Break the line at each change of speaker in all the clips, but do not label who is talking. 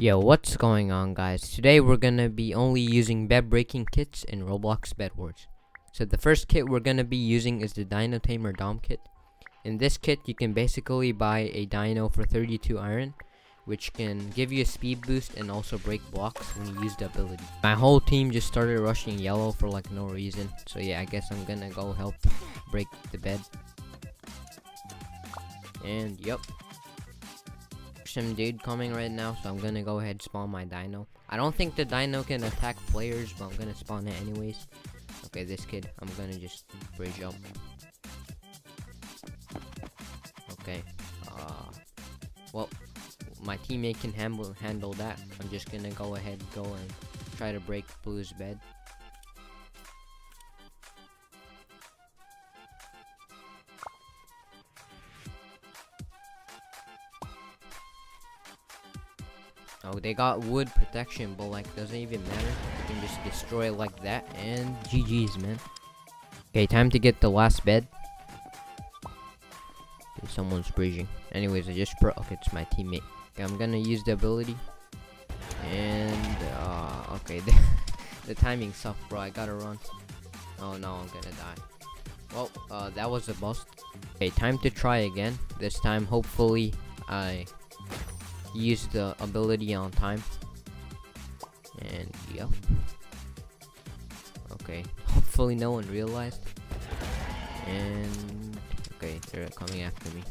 Yo, what's going on, guys? Today we're gonna be only using bed breaking kits in Roblox Bedwars. So the first kit we're gonna be using is the Dyno Tamer Dom kit. In this kit you can basically buy a Dyno for 32 iron, which can give you a speed boost and also break blocks when you use the ability. My whole team just started rushing yellow for like no reason, so yeah, I guess I'm gonna go help break the bed. And yep, some dude coming right now, so I'm gonna go ahead and spawn my Dyno. I don't think the Dyno can attack players, but I'm gonna spawn it anyways. Okay, this kid, I'm gonna just bridge up. Okay, well, my teammate can handle that. I'm just gonna go ahead and try to break Blue's bed. Oh, they got wood protection, but like doesn't even matter. You can just destroy it like that, and GG's, man. Okay, time to get the last bed. Okay, someone's bridging. Anyways, okay, it's my teammate. Okay, I'm gonna use the ability, and okay, the timing sucked, bro. I gotta run. Oh no, I'm gonna die. Well, that was a bust. Okay, time to try again. This time, hopefully, I use the ability on time. And yep. Okay, hopefully no one realized. And okay, they're coming after me.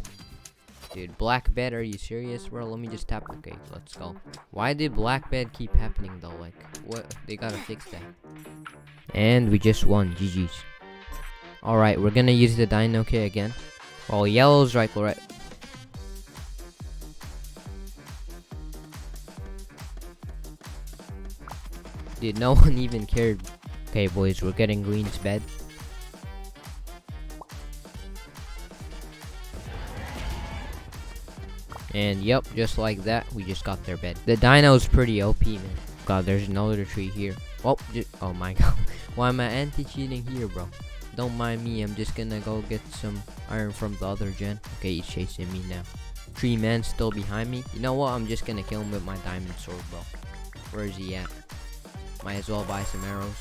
Dude, black bed, are you serious, bro? Let me just tap. Okay, let's go. Why did black bed keep happening though? Like, what? They gotta fix that. And we just won. GG's. Alright, we're gonna use the Dyno kit again. Oh, yellow's right. Dude, no one even cared. Okay, boys, we're getting green's bed. And yep, just like that, we just got their bed. The Dyno's pretty OP, man. God, there's another tree here. Oh, oh my god. Why am I anti-cheating here, bro? Don't mind me, I'm just gonna go get some iron from the other gen. Okay, he's chasing me now. Tree man still behind me. You know what? I'm just gonna kill him with my diamond sword, bro. Where is he at? Might as well buy some arrows.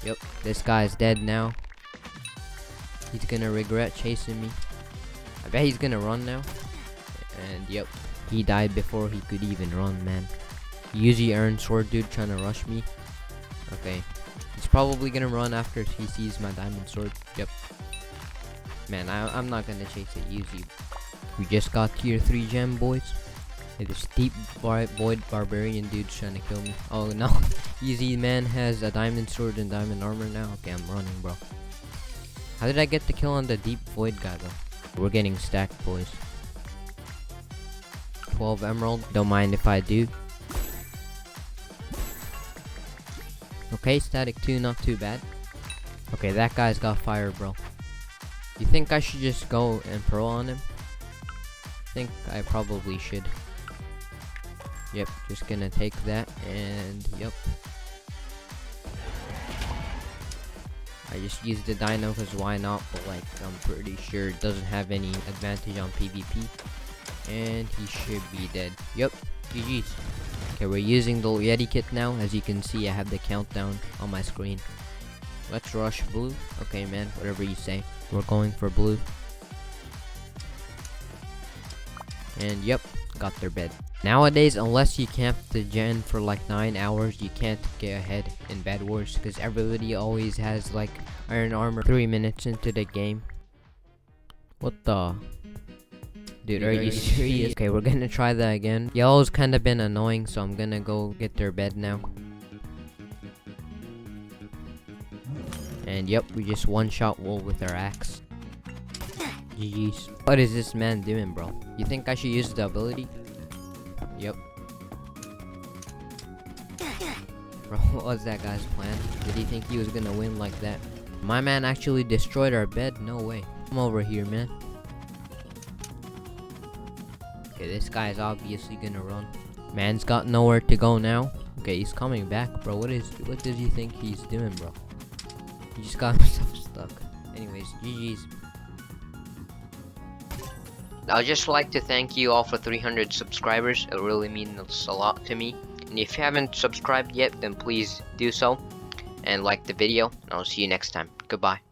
Yep, this guy's dead now. He's gonna regret chasing me. I bet he's gonna run now. And yep, he died before he could even run, man. Uzi iron sword dude trying to rush me. Okay, he's probably gonna run after he sees my diamond sword. Yep. Man, I'm not gonna chase it. Uzi. We just got tier 3 gem, boys. Hey, this deep void barbarian dude's trying to kill me. Oh no, Easy man has a diamond sword and diamond armor now. Okay, I'm running, bro. How did I get the kill on the deep void guy though? We're getting stacked, boys. 12 emerald. Don't mind if I do. Okay, static 2, not too bad. Okay, that guy's got fire, bro. You think I should just go and pro on him? I think I probably should. Yep, just gonna take that, and yep. I just used the Dyno because why not, but like I'm pretty sure it doesn't have any advantage on PvP. And he should be dead. Yep, GG's. Okay, we're using the Yeti kit now. As you can see, I have the countdown on my screen. Let's rush blue. Okay, man, whatever you say. We're going for blue. And yep, got their bed. Nowadays, unless you camp the gen for like 9 hours, you can't get ahead in Bed Wars because everybody always has like iron armor 3 minutes into the game. What the? Dude, are you serious? Okay, we're gonna try that again. Yellow's kind of been annoying, so I'm gonna go get their bed now. And yep, we just one-shot wool with our axe. GG's. What is this man doing, bro? You think I should use the ability? Yep. Bro, what was that guy's plan? Did he think he was gonna win like that? My man actually destroyed our bed? No way. Come over here, man. Okay, this guy's obviously gonna run. Man's got nowhere to go now. Okay, he's coming back, bro. What does he think he's doing, bro? He just got himself stuck. Anyways, GG's. I'd just like to thank you all for 300 subscribers. It really means a lot to me. And if you haven't subscribed yet, then please do so. And like the video. And I'll see you next time. Goodbye.